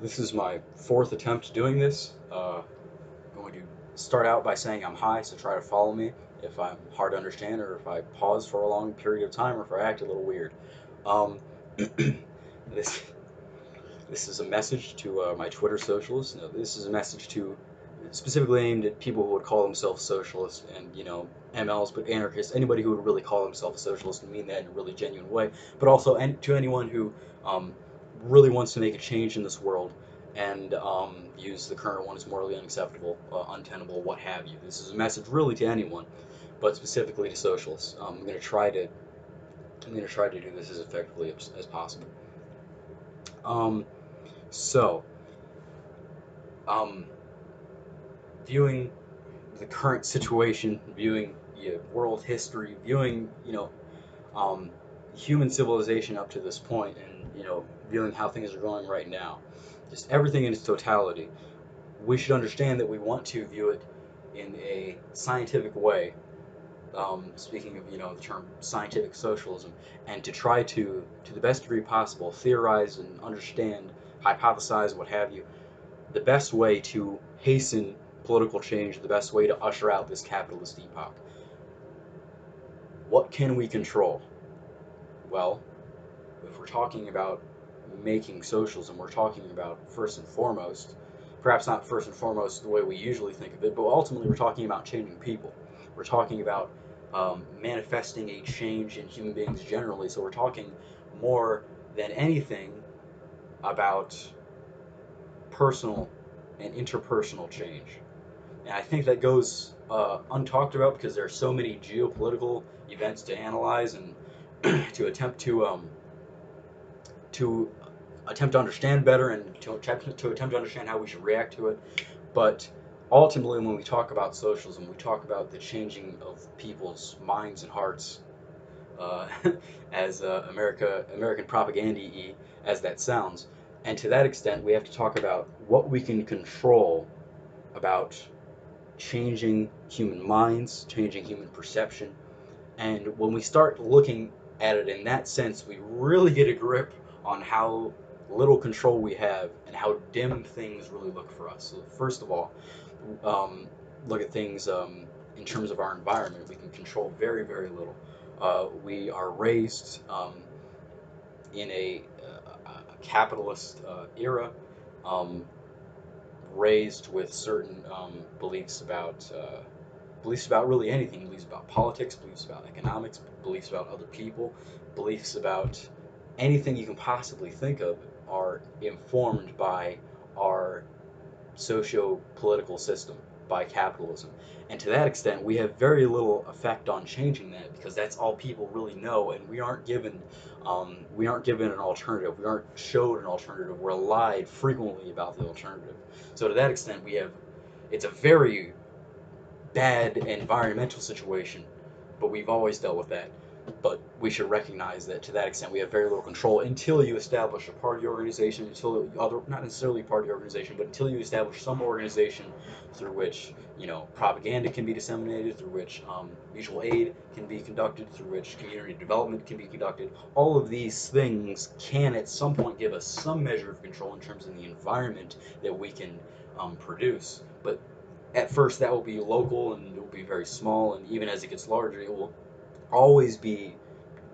This is my fourth attempt doing this. I'm going to start out by saying I'm high, so try to follow me if I'm hard to understand, or if I pause for a long period of time, or if I act a little weird. Um, this this is a message to my Twitter socialists. No, this is a message to specifically aimed at people who would call themselves socialists and MLs, but anarchists. Anybody who would really call themselves a socialist and mean that in a really genuine way, but also to anyone who um, really wants to make a change in this world and views the current one as morally unacceptable, untenable, what have you. This is a message really to anyone, but specifically to socialists. I'm going to try to do this as effectively as possible. Um, so, um, viewing the current situation, viewing world history, viewing um, human civilization up to this point, and viewing how things are going right now, just everything in its totality. We should understand that we want to view it in a scientific way. Speaking of the term scientific socialism, and to try to the best degree possible, theorize and understand, hypothesize, what have you, the best way to hasten political change, the best way to usher out this capitalist epoch. What can we control? Well, if we're talking about making socialism, we're talking about first and foremost, perhaps not first and foremost the way we usually think of it, but ultimately we're talking about changing people. We're talking about manifesting a change in human beings generally. So we're talking more than anything about personal and interpersonal change. And I think that goes untalked about because there are so many geopolitical events to analyze and to to attempt to understand better and to attempt to understand how we should react to it. But ultimately, when we talk about socialism, we talk about the changing of people's minds and hearts, uh, as American propaganda as that sounds. And to that extent, we have to talk about what we can control about changing human minds, changing human perception. And when we start looking at it in that sense, we really get a grip on how little control we have and how dim things really look for us. So, first of all, um, look at things in terms of our environment. We can control very, very little. We are raised in a capitalist era, um, raised with certain beliefs about really anything, beliefs about politics, beliefs about economics, beliefs about other people, beliefs about anything you can possibly think of are informed by our socio-political system, by capitalism. And to that extent, we have very little effect on changing that because that's all people really know, and we aren't given an alternative. We aren't showed an alternative. We're lied frequently about the alternative. So to that extent, it's a very bad environmental situation, but we've always dealt with that. But we should recognize that to that extent we have very little control until you establish a party organization, until other, not necessarily party organization, but until you establish some organization through which propaganda can be disseminated, through which mutual aid can be conducted, through which community development can be conducted. All of these things can at some point give us some measure of control in terms of the environment that we can produce. But at first that will be local and it will be very small, and even as it gets larger it will always be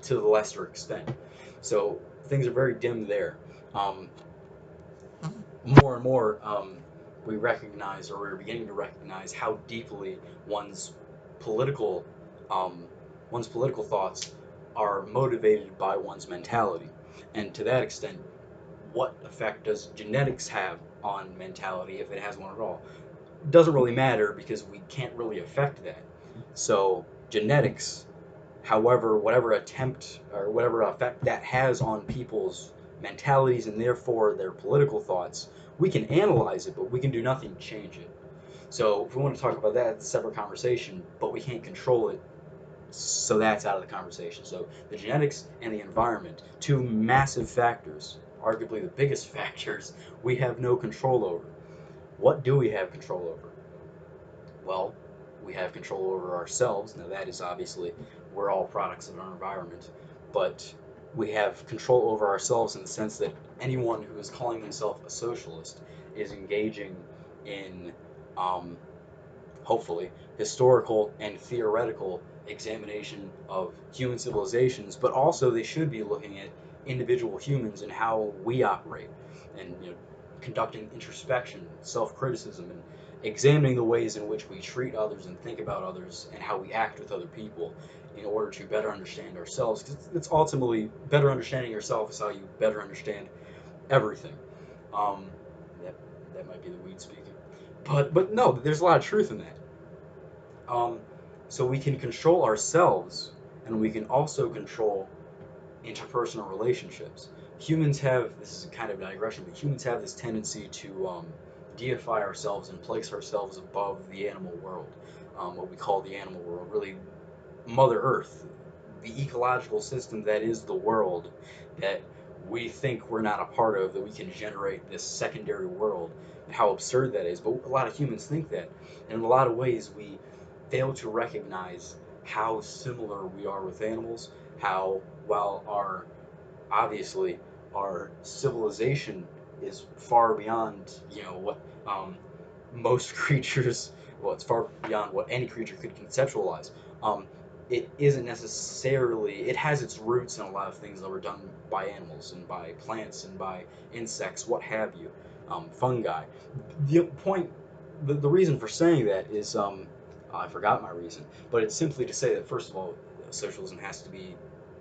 to the lesser extent. So things are very dim there. um, More and more we recognize, or we're beginning to recognize, how deeply one's political um, one's political thoughts are motivated by one's mentality. And to that extent, what effect does genetics have on mentality, if it has one at all? Doesn't really matter because we can't really affect that. So genetics, however, whatever attempt or whatever effect that has on people's mentalities and therefore their political thoughts, we can analyze it, but we can do nothing to change it. So if we want to talk about that, it's a separate conversation, but we can't control it, so that's out of the conversation. So the genetics and the environment, two massive factors, arguably the biggest factors, we have no control over. What do we have control over? Well, we have control over ourselves. Now, that is obviously, we're all products of our environment, but we have control over ourselves in the sense that anyone who is calling themselves a socialist is engaging in, um, hopefully, historical and theoretical examination of human civilizations, but also they should be looking at individual humans and how we operate, and conducting introspection, self-criticism, and examining the ways in which we treat others and think about others and how we act with other people in order to better understand ourselves. Because it's ultimately better understanding yourself is how you better understand everything. Um, that that might be the weed speaking, but no, there's a lot of truth in that. Um, so we can control ourselves, and we can also control interpersonal relationships. Humans have, this is a kind of digression, but humans have this tendency to deify ourselves and place ourselves above the animal world, what we call the animal world, really Mother Earth, the ecological system that is the world that we think we're not a part of, that we can generate this secondary world. How absurd that is, but a lot of humans think that. And in a lot of ways, we fail to recognize how similar we are with animals, how, while obviously, our civilization is far beyond, what um, most creatures, well, it's far beyond what any creature could conceptualize. Um, it isn't necessarily, it has its roots in a lot of things that were done by animals and by plants and by insects, what have you, fungi. The point, the reason for saying that is, I forgot my reason, but it's simply to say that, first of all, socialism has to be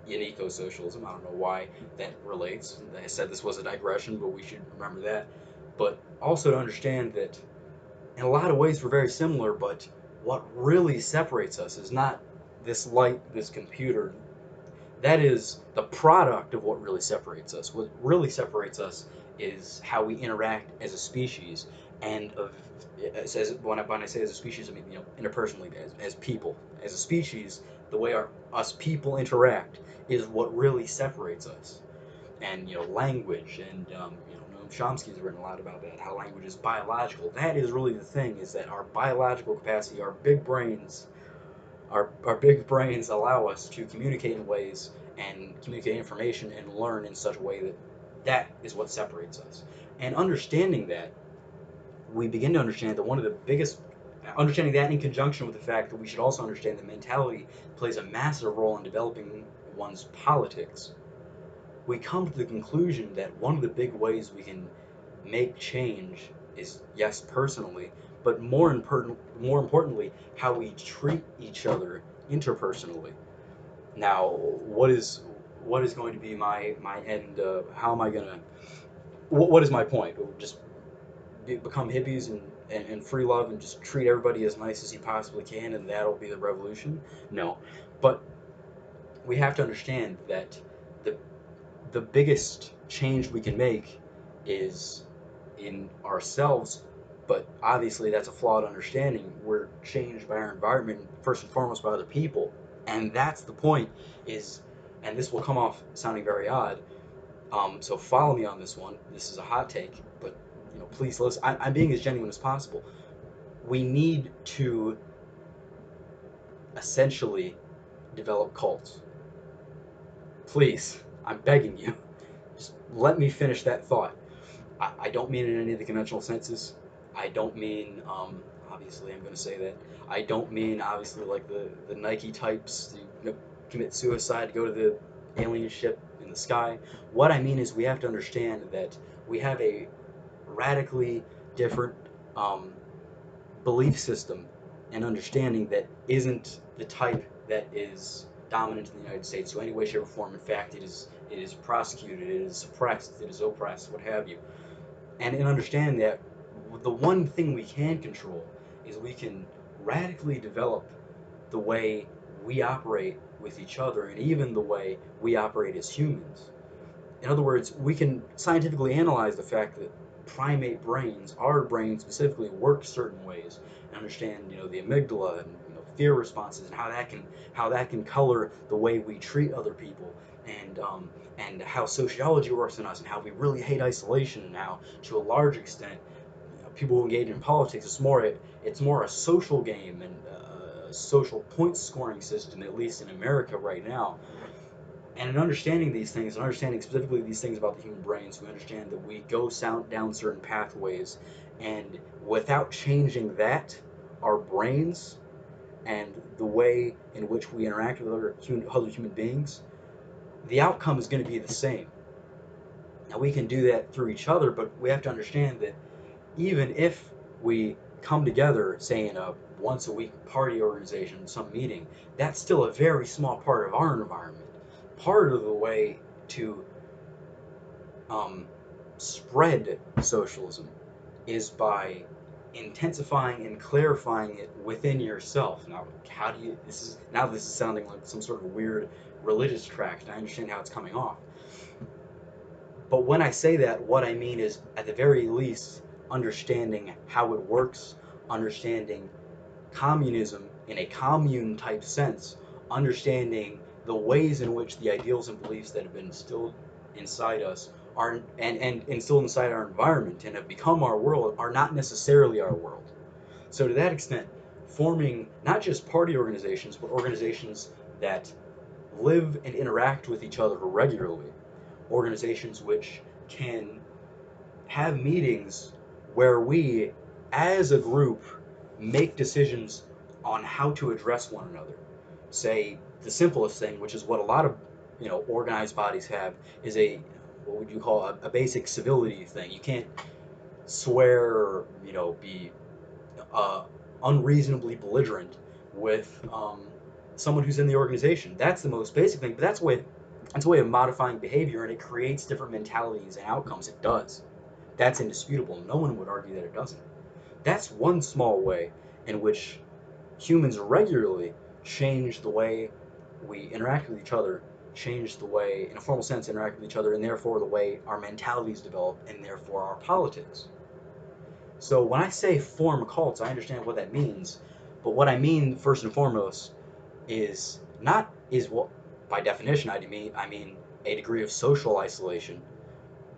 in eco-socialism. I don't know why that relates. I said this was a digression, but we should remember that. But also to understand that in a lot of ways we're very similar, but what really separates us is not this light, this computer. That is the product of what really separates us. What really separates us is how we interact as a species, and when I say as a species, I mean interpersonally, as people, as a species. The way us people interact is what really separates us. And language, and Noam Chomsky's written a lot about that, how language is biological. That is really the thing, is that our biological capacity, our big brains allow us to communicate in ways and communicate information and learn in such a way that that is what separates us. And understanding that, we begin to understand that one of the biggest, understanding that in conjunction with the fact that we should also understand that mentality plays a massive role in developing one's politics, we come to the conclusion that one of the big ways we can make change is, yes, personally, but more importantly, how we treat each other interpersonally. Now, what is going to be my end? How am I gonna? What is my point? Just become hippies and free love and just treat everybody as nice as you possibly can, and that'll be the revolution? No, but we have to understand that the the biggest change we can make is in ourselves, but obviously that's a flawed understanding. We're changed by our environment, first and foremost by other people, and that's the point. Is and this will come off sounding very odd. So follow me on this one. This is a hot take, but please listen. I'm being as genuine as possible. We need to essentially develop cults. Please, I'm begging you. Just let me finish that thought. I don't mean in any of the conventional senses. I don't mean, obviously, I'm going to say that. I don't mean, obviously, like the Nike types to commit suicide to go to the alien ship in the sky. What I mean is we have to understand that we have a radically different um, belief system and understanding that isn't the type that is dominant in the United States to any way, shape, or form. In fact, it is prosecuted, it is suppressed, it is oppressed, what have you. And in understanding that, the one thing we can control is we can radically develop the way we operate with each other and even the way we operate as humans. In other words, we can scientifically analyze the fact that primate brains, our brains specifically, work certain ways and understand, the amygdala and fear responses and how that can color the way we treat other people, and how sociology works in us and how we really hate isolation, and how to a large extent people who engage in politics, it's more a social game and a social point scoring system, at least in America right now. And in understanding these things, and understanding specifically these things about the human brains, we understand that we go down certain pathways, and without changing that, our brains and the way in which we interact with other human beings, the outcome is going to be the same. Now, we can do that through each other, but we have to understand that even if we come together, say in a once a week party organization, some meeting, that's still a very small part of our environment. Part of the way to um, spread socialism is by intensifying and clarifying it within yourself. Now, how do you? This is sounding like some sort of weird religious tract. I understand how it's coming off, but when I say that, what I mean is, at the very least, understanding how it works, understanding communism in a commune type sense, understanding the ways in which the ideals and beliefs that have been instilled inside us are and instilled inside our environment and have become our world are not necessarily our world. So to that extent, forming not just party organizations, but organizations that live and interact with each other regularly, organizations which can have meetings where we, as a group, make decisions on how to address one another. Say the simplest thing, which is what a lot of organized bodies have, is a what would you call a basic civility thing. You can't swear or be uh, unreasonably belligerent with someone who's in the organization. That's the most basic thing, but that's a way of modifying behavior, and it creates different mentalities and outcomes. It does. That's indisputable. No one would argue that it doesn't. That's one small way in which humans regularly change the way we interact with each other, change the way, in a formal sense, interact with each other, and therefore the way our mentalities develop, and therefore our politics. So when I say form cults, I understand what that means, but what I mean first and foremost is not is what by definition I mean a degree of social isolation,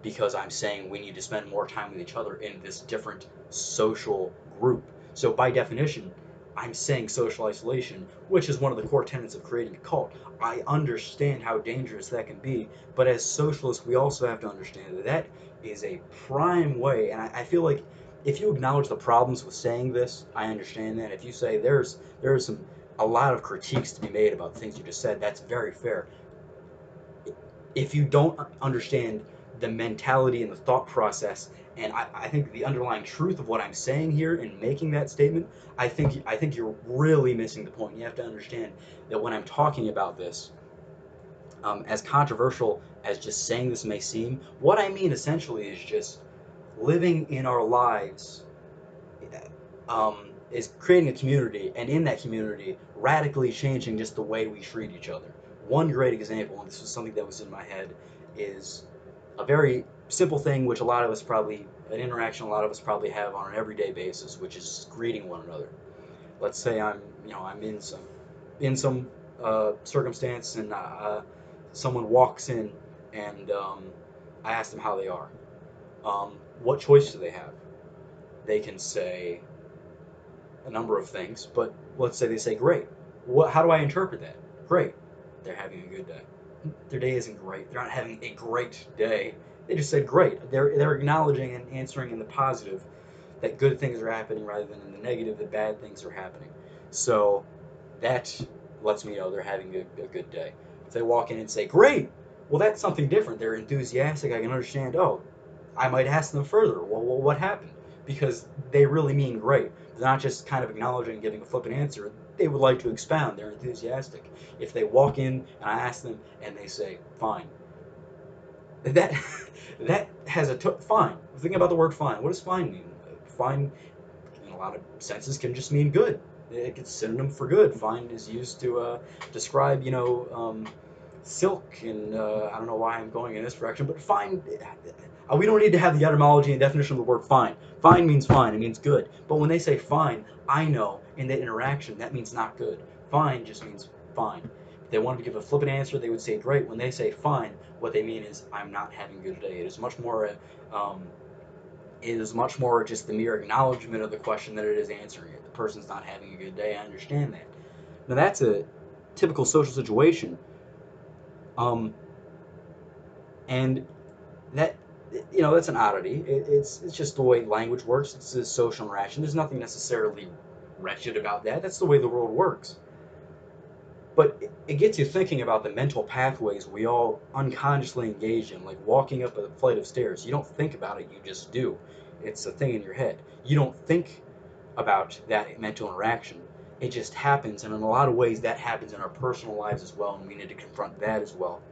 because I'm saying we need to spend more time with each other in this different social group. So by definition, I'm saying social isolation, which is one of the core tenets of creating a cult. I understand how dangerous that can be, but as socialists, we also have to understand that that is a prime way, and I feel like if you acknowledge the problems with saying this, I understand that. If you say there's a lot of critiques to be made about the things you just said, that's very fair. If you don't understand the mentality and the thought process, and I think the underlying truth of what I'm saying here in making that statement, I think you're really missing the point. You have to understand that when I'm talking about this, as controversial as just saying this may seem, what I mean essentially is just living in our lives, is creating a community, and in that community, radically changing just the way we treat each other. One great example, and this was something that was in my head, is a very simple thing which an interaction a lot of us probably have on an everyday basis, which is greeting one another. Let's say I'm in some circumstance, and someone walks in, and I ask them how they are. What choice do they have? They can say a number of things, but let's say they say great. How do I interpret that? Great. They're having a good day. Their day isn't great. They're not having a great day. They just said great. They're acknowledging and answering in the positive that good things are happening rather than in the negative that bad things are happening. So that lets me know they're having a good day. If they walk in and say great, well, that's something different. They're enthusiastic. I can understand. Oh, I might ask them further. Well, what happened? Because they really mean great. They're not just kind of acknowledging and giving a flippant answer. They would like to expound. They're enthusiastic. If they walk in and I ask them and they say fine, that that has fine. Think about the word fine. What does fine mean? Fine, in a lot of senses, can just mean good. It's a synonym for good. Fine is used to describe, silk, and I don't know why I'm going in this direction, but fine. We don't need to have the etymology and definition of the word fine. Fine means fine. It means good. But when they say fine, I know in that interaction that means not good. Fine just means fine. If they wanted to give a flippant answer, they would say great. When they say fine, what they mean is I'm not having a good day. It is much more just the mere acknowledgement of the question than it is answering it. The person's not having a good day. I understand that. Now that's a typical social situation, Um, and that, that's an oddity. It's just the way language works. It's a social interaction. There's nothing necessarily wretched about that. That's the way the world works. But it gets you thinking about the mental pathways we all unconsciously engage in, like walking up a flight of stairs. You don't think about it, you just do. It's a thing in your head. You don't think about that mental interaction. It just happens, and in a lot of ways, that happens in our personal lives as well, and we need to confront that as well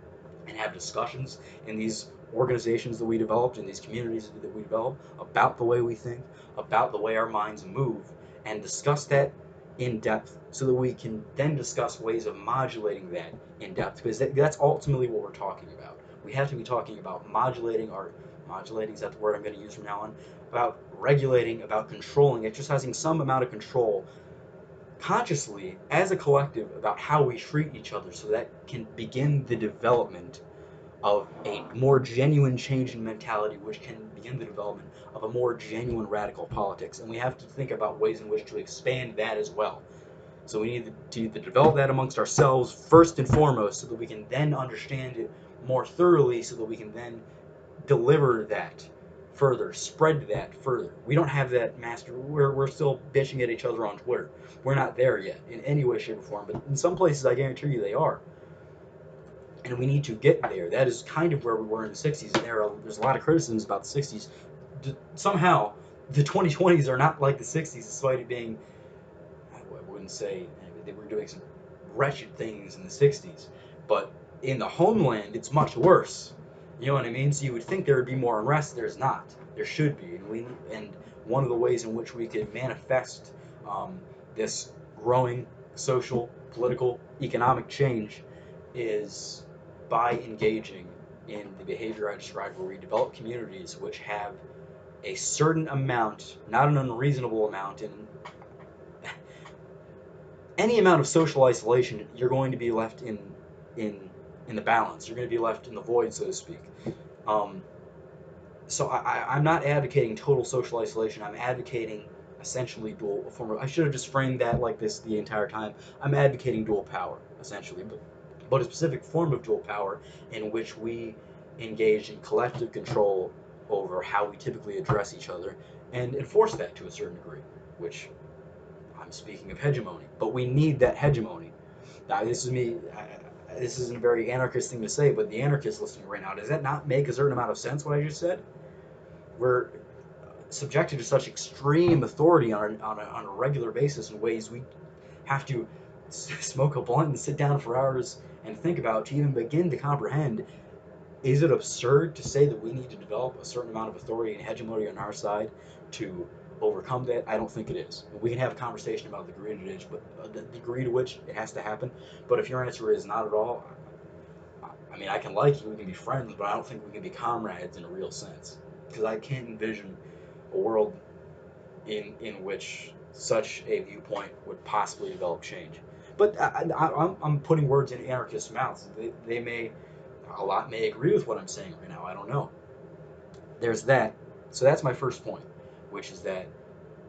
and have discussions in these organizations that we developed, in these communities that we develop, about the way we think, about the way our minds move, and discuss that in depth so that we can then discuss ways of modulating that in depth, because that's ultimately what we're talking about. We have to be talking about modulating, is that the word I'm going to use from now on? About regulating, about controlling, exercising some amount of control consciously as a collective about how we treat each other so that can begin the development of a more genuine change in mentality, which can begin the development of a more genuine radical politics. And we have to think about ways in which to expand that as well. So we need to develop that amongst ourselves first and foremost so that we can then understand it more thoroughly so that we can then deliver that further, spread that further. We don't have that master. We're still bitching at each other on Twitter. We're not there yet in any way, shape, or form. But in some places, I guarantee you they are. And we need to get there. That is kind of where we were in the 60s. And there's a lot of criticisms about the 60s. Somehow, the 2020s are not like the 60s, despite it being, I wouldn't say they were doing some wretched things in the 60s. But in the homeland, it's much worse. You know what I mean? So you would think there would be more unrest. There's not. There should be. And one of the ways in which we could manifest this growing social, political, economic change is by engaging in the behavior I described, where we develop communities which have a certain amount, not an unreasonable amount, and any amount of social isolation, you're going to be left in in the balance. You're going to be left in the void, so to speak. Um, so I'm not advocating total social isolation. I'm advocating essentially dual form of. I should have just framed that like this the entire time. I'm advocating dual power, essentially, but a specific form of dual power in which we engage in collective control over how we typically address each other and enforce that to a certain degree, which I'm speaking of hegemony. But we need that hegemony. Now, this is me. This isn't a very anarchist thing to say, but the anarchists listening right now, does that not make a certain amount of sense, what I just said? We're subjected to such extreme authority on a regular basis in ways we have to smoke a blunt and sit down for hours and think about to even begin to comprehend. Is it absurd to say that we need to develop a certain amount of authority and hegemony on our side to overcome that? I don't think it is. We can have a conversation about the degree to which, the degree to which it has to happen. But if your answer is not at all, I mean, I can like you, we can be friends, but I don't think we can be comrades in a real sense. Because I can't envision a world in which such a viewpoint would possibly develop change. But I'm putting words in anarchists' mouths. A lot may agree with what I'm saying right now. I don't know. There's that. So that's my first point, which is that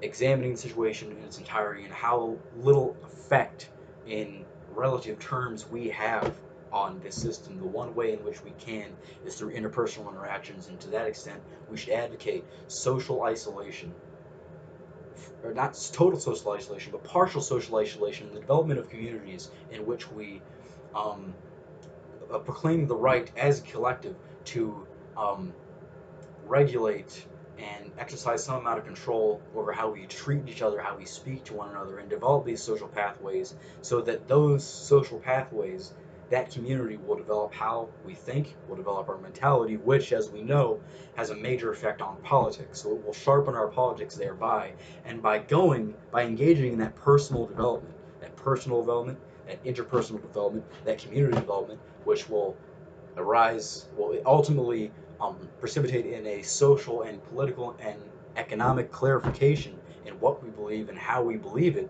examining the situation in its entirety and how little effect in relative terms we have on this system. The one way in which we can is through interpersonal interactions, and to that extent, we should advocate social isolation, or not total social isolation, but partial social isolation, the development of communities in which we um, proclaim the right as a collective to um, regulate and exercise some amount of control over how we treat each other, how we speak to one another, and develop these social pathways so that those social pathways, that community will develop how we think, will develop our mentality, which, as we know, has a major effect on politics. So it will sharpen our politics thereby, and by engaging in that personal development, that interpersonal development, that community development, which will will ultimately precipitate in a social and political and economic clarification in what we believe and how we believe it.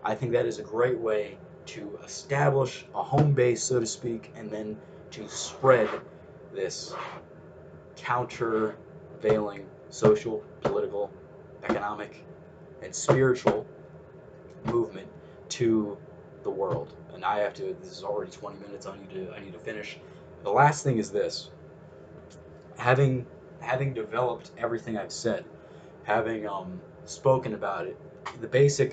I think that is a great way to establish a home base, so to speak, and then to spread this countervailing social, political, economic, and spiritual movement to the the world. And I have to. This is already 20 minutes. I need to finish. The last thing is this: having developed everything I've said, having spoken about it, the basic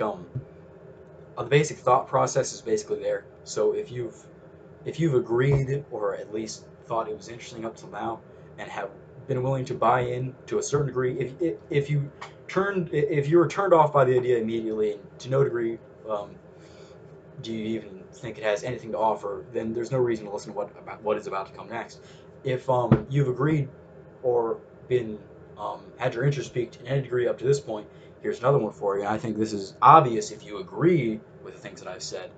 thought process is basically there. So if you've agreed or at least thought it was interesting up till now and have been willing to buy in to a certain degree, if you were turned off by the idea immediately and to no degree do you even think it has anything to offer, then there's no reason to listen to what is about to come next. If you've agreed or been had your interest piqued in any degree up to this point, here's another one for you. And I think this is obvious if you agree with the things that I've said,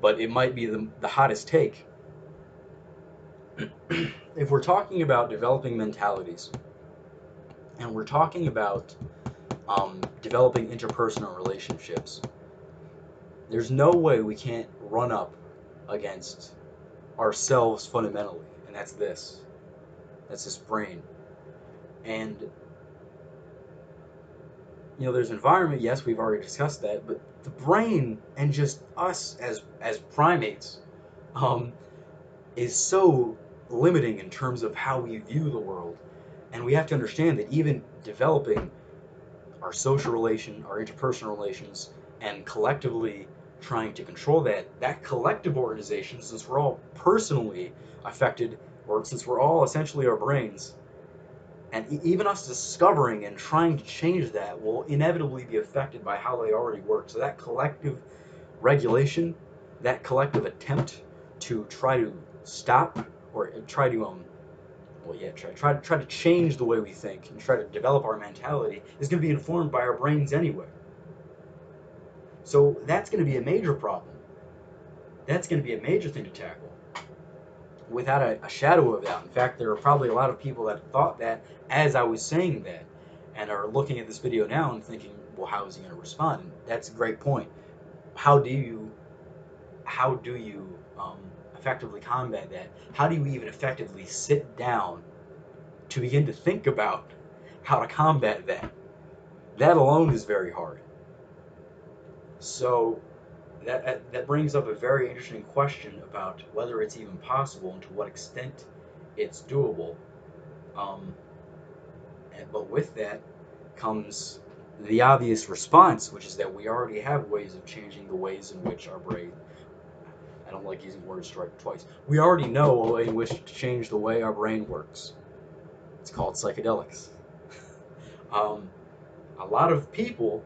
but it might be the hottest take. If we're talking about developing mentalities, and we're talking about developing interpersonal relationships, there's no way we can't run up against ourselves fundamentally, and that's this. That's this brain. And there's environment. Yes, we've already discussed that, but the brain and just us as primates um, is so limiting in terms of how we view the world, and we have to understand that even developing our social relation, our interpersonal relations, and collectively trying to control that collective organization, since we're all personally affected, or since we're all essentially our brains, and even us discovering and trying to change that will inevitably be affected by how they already work. So that collective regulation, that collective attempt to try to stop or try to try to change the way we think and try to develop our mentality is going to be informed by our brains anyway. So that's going to be a major problem. That's going to be a major thing to tackle, without a shadow of doubt. In fact, there are probably a lot of people that thought that as I was saying that, and are looking at this video now and thinking, well, how is he going to respond? And that's a great point. How do you effectively combat that? How do you even effectively sit down to begin to think about how to combat that? That alone is very hard. So that brings up a very interesting question about whether it's even possible and to what extent it's doable. Um, but with that comes the obvious response, which is that we already have ways of changing the ways in which our brain. I don't like using words twice. We already know a way in which to change the way our brain works. It's called psychedelics. um, a lot of people,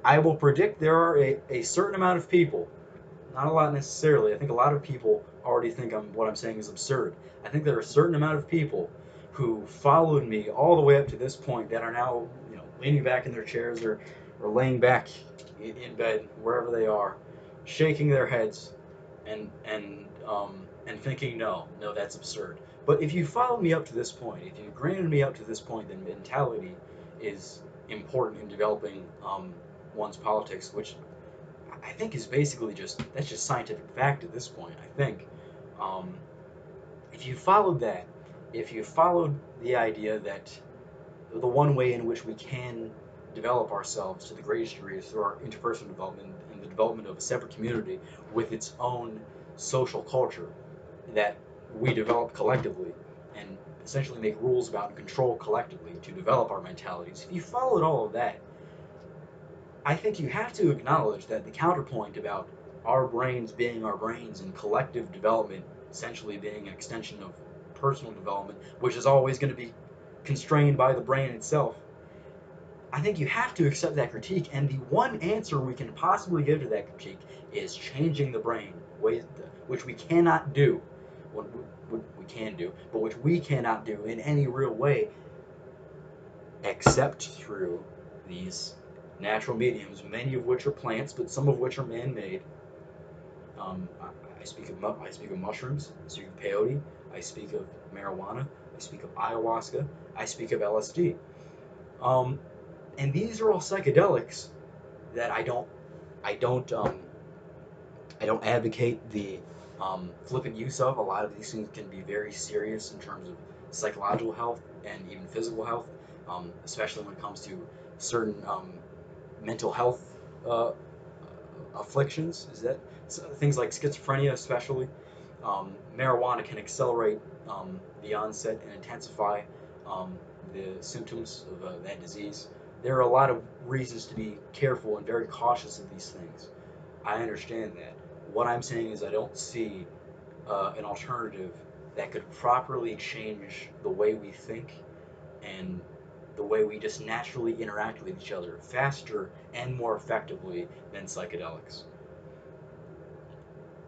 I will predict there are a certain amount of people, not a lot necessarily. I think a lot of people already think what I'm saying is absurd. I think there are a certain amount of people who followed me all the way up to this point that are now, leaning back in their chairs or laying back in bed, wherever they are, shaking their heads and thinking, no, that's absurd. But if you followed me up to this point, if you granted me up to this point, then mentality is important in developing one's politics, which I think is basically that's just scientific fact at this point. I think um, if you followed that, if you followed the idea that the one way in which we can develop ourselves to the greatest degree is through our interpersonal development and the development of a separate community with its own social culture that we develop collectively and essentially make rules about and control collectively to develop our mentalities. If you followed all of that, I think you have to acknowledge that the counterpoint about our brains being our brains and collective development essentially being an extension of personal development, which is always going to be constrained by the brain itself. I think you have to accept that critique, and the one answer we can possibly give to that critique is changing the brain, which we cannot do. What we can do, but which we cannot do in any real way except through these natural mediums, many of which are plants, but some of which are man-made. I speak of mushrooms. I speak of peyote. I speak of marijuana. I speak of ayahuasca. I speak of LSD. And these are all psychedelics that I don't advocate the flippant use of. A lot of these things can be very serious in terms of psychological health and even physical health, especially when it comes to certain mental health uh, afflictions. Is that things like schizophrenia, especially. Marijuana can accelerate the onset and intensify um, the symptoms of that disease. There are a lot of reasons to be careful and very cautious of these things. I understand that. What I'm saying is I don't see an alternative that could properly change the way we think and the way we just naturally interact with each other faster and more effectively than psychedelics.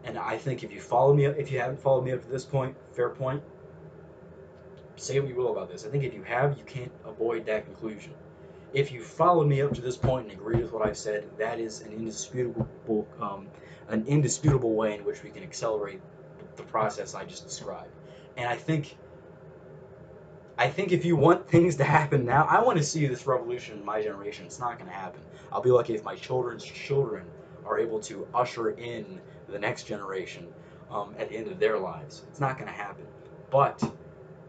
And I think if you haven't followed me up to this point, fair point, say what you will about this. I think if you have, you can't avoid that conclusion. If you followed me up to this point and agreed with what I've said, that is an indisputable way in which we can accelerate the process I just described. And I think if you want things to happen now, I want to see this revolution in my generation. It's not going to happen. I'll be lucky if my children's children are able to usher in the next generation at the end of their lives. It's not going to happen. But,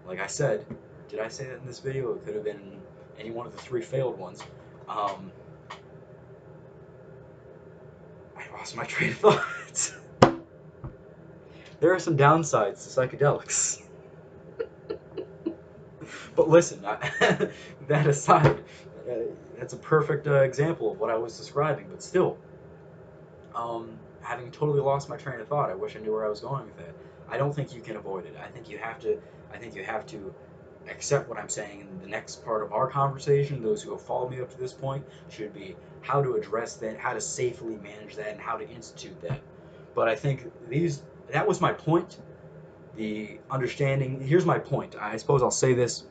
like I said, did I say that in this video? It could have been any one of the three failed ones. Um, I lost my train of thought. There are some downsides to psychedelics. But listen, that aside, uh, that's a perfect example of what I was describing. But still, having totally lost my train of thought, I wish I knew where I was going with that. I don't think you can avoid it. I think you have to. I think you have to accept what I'm saying. In the next part of our conversation, those who have followed me up to this point should be how to address that, how to safely manage that, and how to institute that. But I think that was my point. The understanding. Here's my point. I suppose I'll say this.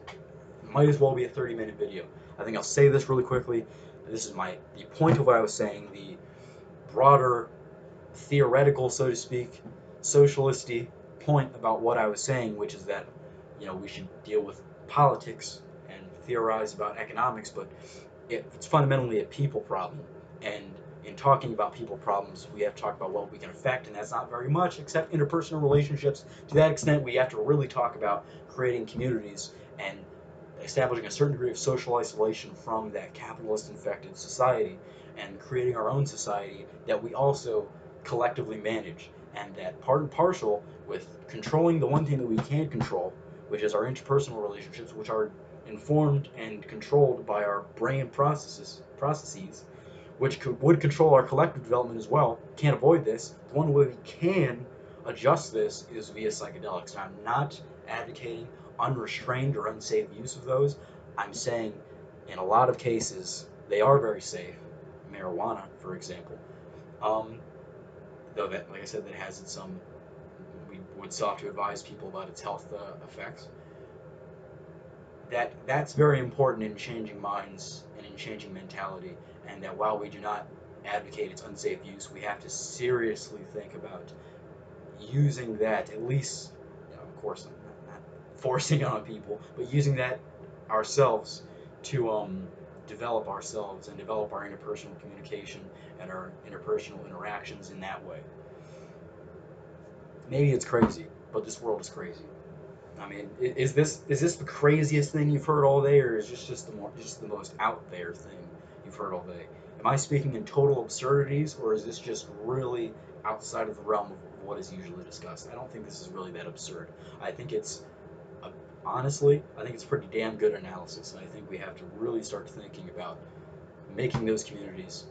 Might as well be a 30-minute video. I think I'll say this really quickly. This is the point of what I was saying. The broader theoretical, so to speak, socialisty point about what I was saying, which is that we should deal with politics and theorize about economics, but it's fundamentally a people problem. And in talking about people problems, we have to talk about what we can affect, and that's not very much except interpersonal relationships. To that extent, we have to really talk about creating communities and establishing a certain degree of social isolation from that capitalist infected society and creating our own society that we also collectively manage, and that part and parcel with controlling the one thing that we can control, which is our interpersonal relationships, which are informed and controlled by our brain processes, which would control our collective development as well. Can't avoid this. The one way we can adjust this is via psychedelics. And I'm not advocating unrestrained or unsafe use of those. I'm saying in a lot of cases they are very safe. Marijuana, for example. Um, though that, like I said, that has its we would still have to advise people about its health effects. That's very important in changing minds and in changing mentality, and that while we do not advocate its unsafe use, we have to seriously think about using that, at least, of course, not forcing it on people, but using that ourselves to develop ourselves and develop our interpersonal communication and our interpersonal interactions in that way. Maybe it's crazy, but this world is crazy. I mean, is this the craziest thing you've heard all day, or is this just the most out there thing you've heard all day? Am I speaking in total absurdities, or is this just really outside of the realm of what is usually discussed? I don't think this is really that absurd. I think uh, honestly, I think it's pretty damn good analysis, and I think we have to really start thinking about making those communities,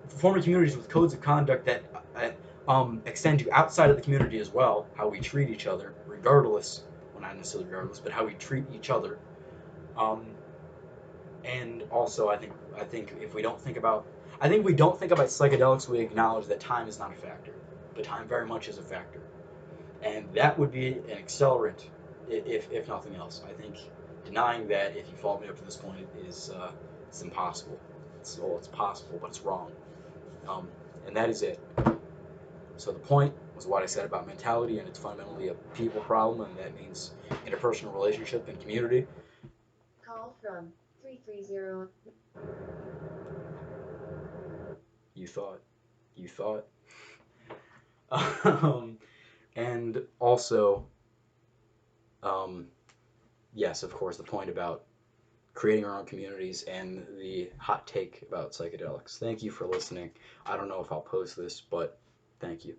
forming communities with codes of conduct that extend to outside of the community as well, how we treat each other, regardless, well, not necessarily regardless, but how we treat each other. Um, and also, I think if we don't think about, I think we don't think about psychedelics, we acknowledge that time is not a factor, but time very much is a factor, and that would be an accelerant, if nothing else. I think denying that, if you follow me up to this point, is it's impossible. It's possible, but it's wrong. Um, and that is it. So the point was what I said about mentality, and it's fundamentally a people problem, and that means interpersonal relationship and community. Call from 330. You thought, you thought, um, and also, um, yes, of course, the point about creating our own communities, and the hot take about psychedelics. Thank you for listening. I don't know if I'll post this, but thank you.